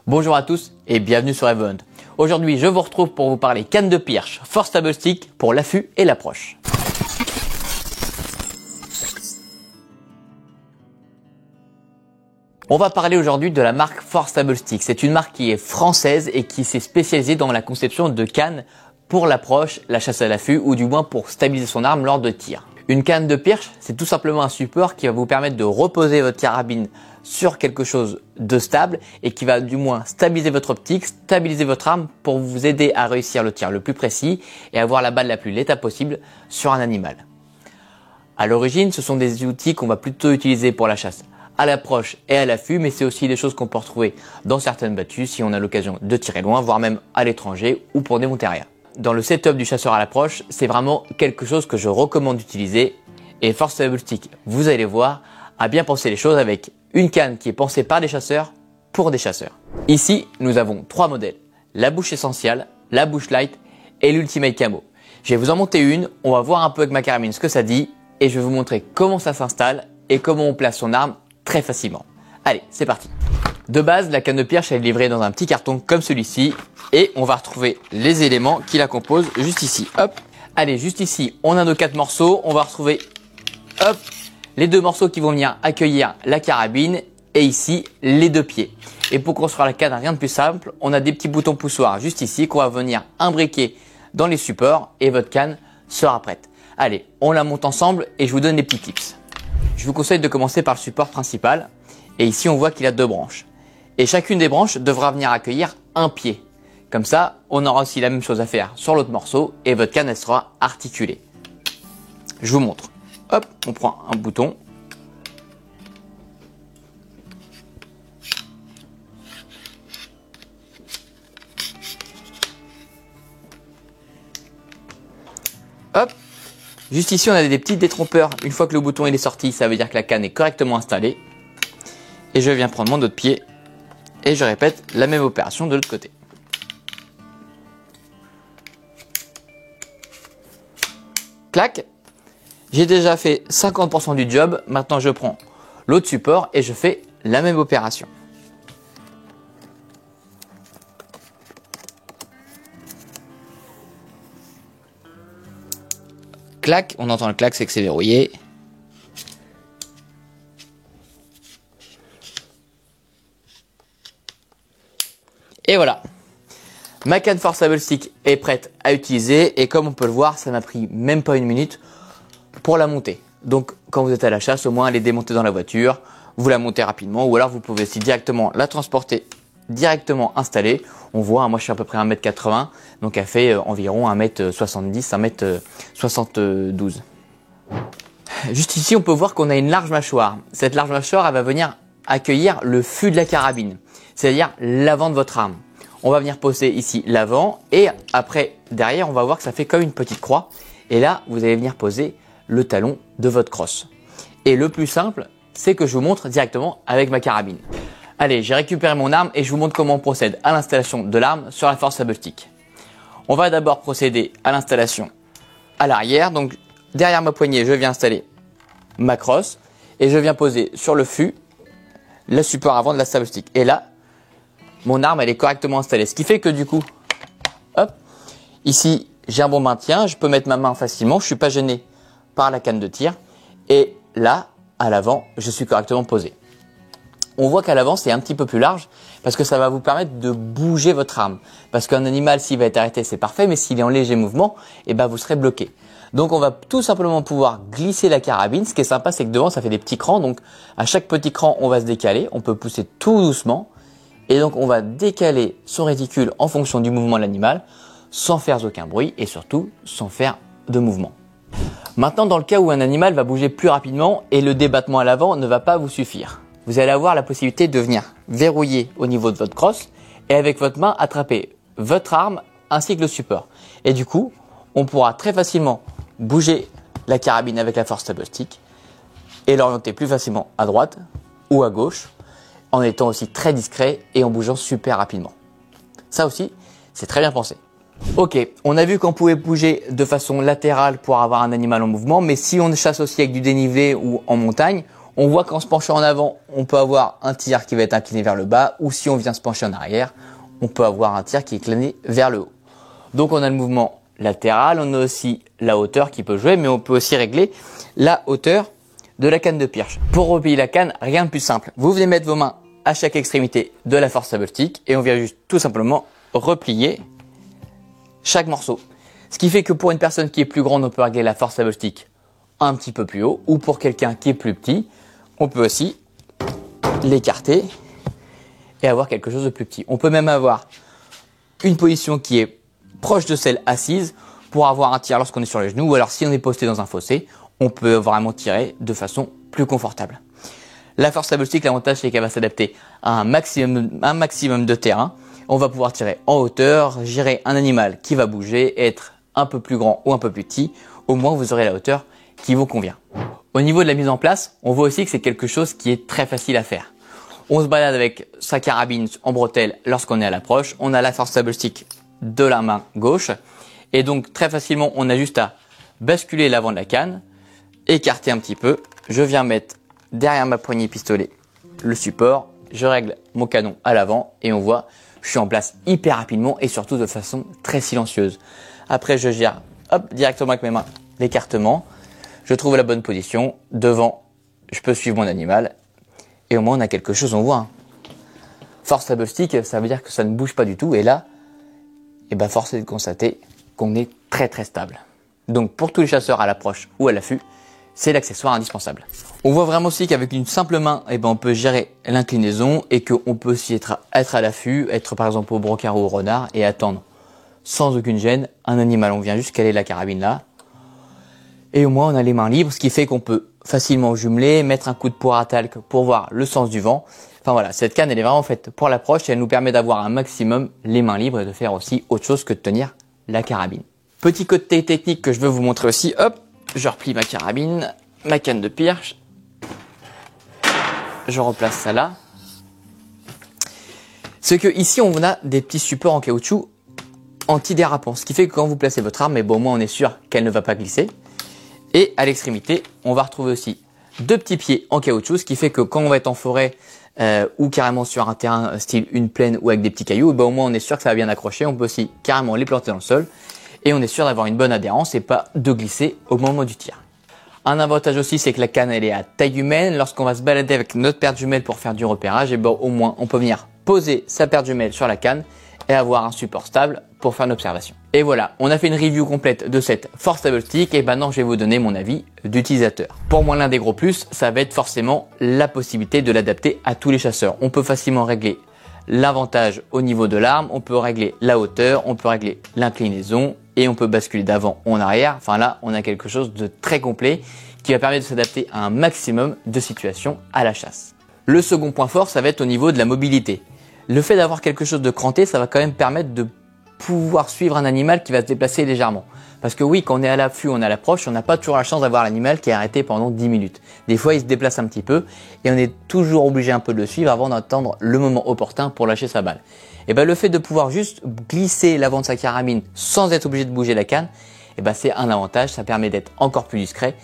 Bonjour à tous et bienvenue sur Evo Hunt. Aujourd'hui, je vous retrouve pour vous parler canne de pirche Force Table Stick pour l'affût et l'approche. On va parler aujourd'hui de la marque Force Table Stick. C'est une marque qui est française et qui s'est spécialisée dans la conception de cannes pour l'approche, la chasse à l'affût ou du moins pour stabiliser son arme lors de tir. Une canne de pirche, c'est tout simplement un support qui va vous permettre de reposer votre carabine sur quelque chose de stable et qui va du moins stabiliser votre optique, stabiliser votre arme pour vous aider à réussir le tir le plus précis et avoir la balle la plus létale possible sur un animal. À l'origine, ce sont des outils qu'on va plutôt utiliser pour la chasse à l'approche et à l'affût, mais c'est aussi des choses qu'on peut retrouver dans certaines battues si on a l'occasion de tirer loin, voire même à l'étranger ou pour des montées arrière. Dans le setup du chasseur à l'approche, c'est vraiment quelque chose que je recommande d'utiliser et Force Table Stick, vous allez voir, a bien pensé les choses avec une canne qui est pensée par des chasseurs pour des chasseurs. Ici, nous avons trois modèles, la bouche essentielle, la bouche light et l'ultimate camo. Je vais vous en monter une, on va voir un peu avec ma carabine ce que ça dit et je vais vous montrer comment ça s'installe et comment on place son arme très facilement. Allez, c'est parti. De base, la canne de pirche est livrée dans un petit carton comme celui-ci et on va retrouver les éléments qui la composent juste ici. Hop. Allez, juste ici, on a nos 4 morceaux. On va retrouver hop, les 2 morceaux qui vont venir accueillir la carabine et ici les 2 pieds. Et pour construire la canne, rien de plus simple, on a des petits boutons poussoirs juste ici qu'on va venir imbriquer dans les supports et votre canne sera prête. Allez, on la monte ensemble et je vous donne des petits tips. Je vous conseille de commencer par le support principal et ici on voit qu'il a 2 branches. Et chacune des branches devra venir accueillir un pied. Comme ça, on aura aussi la même chose à faire sur l'autre morceau et votre canne elle sera articulée. Je vous montre. Hop, on prend un bouton. Hop. Juste ici, on a des petits détrompeurs. Une fois que le bouton il est sorti, ça veut dire que la canne est correctement installée. Et je viens prendre mon autre pied et je répète la même opération de l'autre côté. Clac. J'ai déjà fait 50% du job. Maintenant, je prends l'autre support et je fais la même opération. Clac, on entend le clac, c'est que c'est verrouillé. Et voilà. Ma canne Force Table Stick est prête à utiliser et comme on peut le voir, ça m'a pris même pas une minute pour la monter. Donc quand vous êtes à la chasse, au moins elle est démontée dans la voiture, vous la montez rapidement ou alors vous pouvez aussi directement la transporter directement installée. On voit, moi je suis à peu près 1m80, donc elle fait environ 1m70, 1m72. Juste ici, on peut voir qu'on a une large mâchoire. Cette large mâchoire, elle va venir accueillir le fût de la carabine, c'est-à-dire l'avant de votre arme. On va venir poser ici l'avant et après, derrière, on va voir que ça fait comme une petite croix. Et là, vous allez venir poser le talon de votre crosse. Et le plus simple, c'est que je vous montre directement avec ma carabine. Allez, j'ai récupéré mon arme et je vous montre comment on procède à l'installation de l'arme sur la Force Table Stick. On va d'abord procéder à l'installation à l'arrière. Donc, derrière ma poignée, je viens installer ma crosse et je viens poser sur le fût le support avant de la Table Stick. Et là, mon arme, elle est correctement installée. Ce qui fait que du coup, hop, ici, j'ai un bon maintien. Je peux mettre ma main facilement. Je suis pas gêné par la canne de tir. Et là, à l'avant, je suis correctement posé. On voit qu'à l'avant, c'est un petit peu plus large parce que ça va vous permettre de bouger votre arme. Parce qu'un animal, s'il va être arrêté, c'est parfait. Mais s'il est en léger mouvement, eh ben, vous serez bloqué. Donc, on va tout simplement pouvoir glisser la carabine. Ce qui est sympa, c'est que devant, ça fait des petits crans. Donc, à chaque petit cran, on va se décaler. On peut pousser tout doucement. Et donc, on va décaler son réticule en fonction du mouvement de l'animal sans faire aucun bruit et surtout sans faire de mouvement. Maintenant, dans le cas où un animal va bouger plus rapidement et le débattement à l'avant ne va pas vous suffire, vous allez avoir la possibilité de venir verrouiller au niveau de votre crosse et avec votre main attraper votre arme ainsi que le support. Et du coup, on pourra très facilement bouger la carabine avec la Force Table Stick et l'orienter plus facilement à droite ou à gauche en étant aussi très discret et en bougeant super rapidement. Ça aussi, c'est très bien pensé. Ok, on a vu qu'on pouvait bouger de façon latérale pour avoir un animal en mouvement, mais si on chasse aussi avec du dénivelé ou en montagne, On voit qu'en se penchant en avant, on peut avoir un tir qui va être incliné vers le bas, ou si on vient se pencher en arrière, on peut avoir un tir qui est incliné vers le haut. Donc on a le mouvement latéral, on a aussi la hauteur qui peut jouer, mais on peut aussi régler la hauteur de la canne de pirche. Pour replier la canne, rien de plus simple. Vous venez mettre vos mains à chaque extrémité de la Forçable Stick et on vient juste tout simplement replier chaque morceau. Ce qui fait que pour une personne qui est plus grande, on peut régler la Forçable Stick un petit peu plus haut, ou pour quelqu'un qui est plus petit, on peut aussi l'écarter et avoir quelque chose de plus petit. On peut même avoir une position qui est proche de celle assise pour avoir un tir lorsqu'on est sur les genoux, ou alors si on est posté dans un fossé, on peut vraiment tirer de façon plus confortable. La Forçable Stick, l'avantage c'est qu'elle va s'adapter à un maximum de terrain. On va pouvoir tirer en hauteur, gérer un animal qui va bouger, être un peu plus grand ou un peu plus petit. Au moins vous aurez la hauteur qui vous convient. Au niveau de la mise en place, on voit aussi que c'est quelque chose qui est très facile à faire. On se balade avec sa carabine en bretelle lorsqu'on est à l'approche. On a la Forçable Stick de la main gauche. Et donc très facilement, on a juste à basculer l'avant de la canne, écarter un petit peu. Je viens mettre derrière ma poignée pistolet le support. Je règle mon canon à l'avant et on voit, je suis en place hyper rapidement et surtout de façon très silencieuse. Après, je gère directement avec mes mains l'écartement. Je trouve la bonne position. Devant, je peux suivre mon animal. Et au moins, on a quelque chose, on voit. Forçable Stick, ça veut dire que ça ne bouge pas du tout. Et là, force est de constater qu'on est très très stable. Donc, pour tous les chasseurs à l'approche ou à l'affût, c'est l'accessoire indispensable. On voit vraiment aussi qu'avec une simple main, on peut gérer l'inclinaison et qu'on peut aussi être à l'affût, être par exemple au brocard ou au renard et attendre sans aucune gêne un animal. On vient juste caler la carabine là. Et au moins, on a les mains libres, ce qui fait qu'on peut facilement jumeler, mettre un coup de poire à talc pour voir le sens du vent. Enfin voilà, cette canne, elle est vraiment faite pour l'approche et elle nous permet d'avoir un maximum les mains libres et de faire aussi autre chose que de tenir la carabine. Petit côté technique que je veux vous montrer aussi. Hop, je replie ma carabine, ma canne de pirche. Je replace ça là. C'est que ici, on a des petits supports en caoutchouc anti-dérapant. Ce qui fait que quand vous placez votre arme, au moins on est sûr qu'elle ne va pas glisser. Et à l'extrémité, on va retrouver aussi deux petits pieds en caoutchouc, ce qui fait que quand on va être en forêt ou carrément sur un terrain style une plaine ou avec des petits cailloux, au moins on est sûr que ça va bien accrocher. On peut aussi carrément les planter dans le sol et on est sûr d'avoir une bonne adhérence et pas de glisser au moment du tir. Un avantage aussi, c'est que la canne elle est à taille humaine. Lorsqu'on va se balader avec notre paire de jumelles pour faire du repérage, au moins on peut venir poser sa paire de jumelles sur la canne et avoir un support stable pour faire une observation. Et voilà, on a fait une review complète de cette Forçable Stick et maintenant je vais vous donner mon avis d'utilisateur. Pour moi, l'un des gros plus, ça va être forcément la possibilité de l'adapter à tous les chasseurs. On peut facilement régler l'avantage au niveau de l'arme, on peut régler la hauteur, on peut régler l'inclinaison et on peut basculer d'avant ou en arrière. Enfin là, on a quelque chose de très complet qui va permettre de s'adapter à un maximum de situations à la chasse. Le second point fort, ça va être au niveau de la mobilité. Le fait d'avoir quelque chose de cranté, ça va quand même permettre de pouvoir suivre un animal qui va se déplacer légèrement. Parce que oui, quand on est à l'affût, on est à l'approche, on n'a pas toujours la chance d'avoir l'animal qui est arrêté pendant 10 minutes. Des fois, il se déplace un petit peu et on est toujours obligé un peu de le suivre avant d'attendre le moment opportun pour lâcher sa balle. Et le fait de pouvoir juste glisser l'avant de sa carabine sans être obligé de bouger la canne, c'est un avantage, ça permet d'être encore plus discret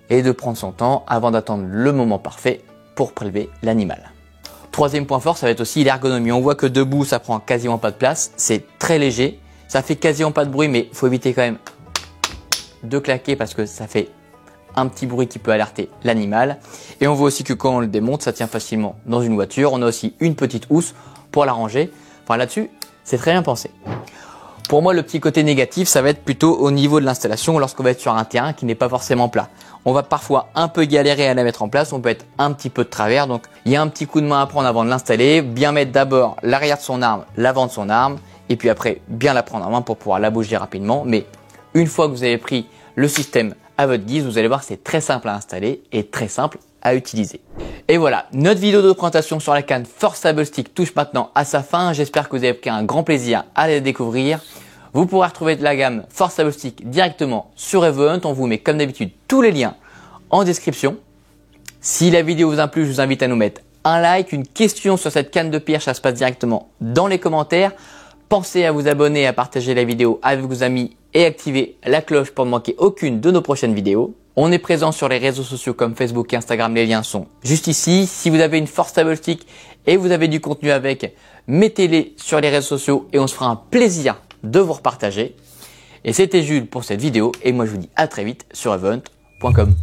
et de prendre son temps avant d'attendre le moment parfait pour prélever l'animal. Troisième point fort, ça va être aussi l'ergonomie. On voit que debout, ça prend quasiment pas de place. C'est très léger. Ça fait quasiment pas de bruit, mais il faut éviter quand même de claquer parce que ça fait un petit bruit qui peut alerter l'animal. Et on voit aussi que quand on le démonte, ça tient facilement dans une voiture. On a aussi une petite housse pour la ranger. Enfin là-dessus, c'est très bien pensé. Pour moi, le petit côté négatif, ça va être plutôt au niveau de l'installation lorsqu'on va être sur un terrain qui n'est pas forcément plat. On va parfois un peu galérer à la mettre en place, on peut être un petit peu de travers. Donc, il y a un petit coup de main à prendre avant de l'installer. Bien mettre d'abord l'arrière de son arme, l'avant de son arme et puis après, bien la prendre en main pour pouvoir la bouger rapidement. Mais une fois que vous avez pris le système à votre guise, vous allez voir que c'est très simple à installer et très simple à utiliser. Et voilà, notre vidéo de présentation sur la canne Forçable Stick touche maintenant à sa fin. J'espère que vous avez pris un grand plaisir à la découvrir. Vous pourrez retrouver de la gamme Forçable Stick directement sur EvoHunt. On vous met comme d'habitude tous les liens en description. Si la vidéo vous a plu, je vous invite à nous mettre un like, une question sur cette canne de pirche, ça se passe directement dans les commentaires. Pensez à vous abonner, à partager la vidéo avec vos amis et activer la cloche pour ne manquer aucune de nos prochaines vidéos. On est présent sur les réseaux sociaux comme Facebook et Instagram, les liens sont juste ici. Si vous avez une Force Table Stick et vous avez du contenu avec, mettez-les sur les réseaux sociaux et on se fera un plaisir de vous repartager. Et c'était Jules pour cette vidéo et moi je vous dis à très vite sur event.com.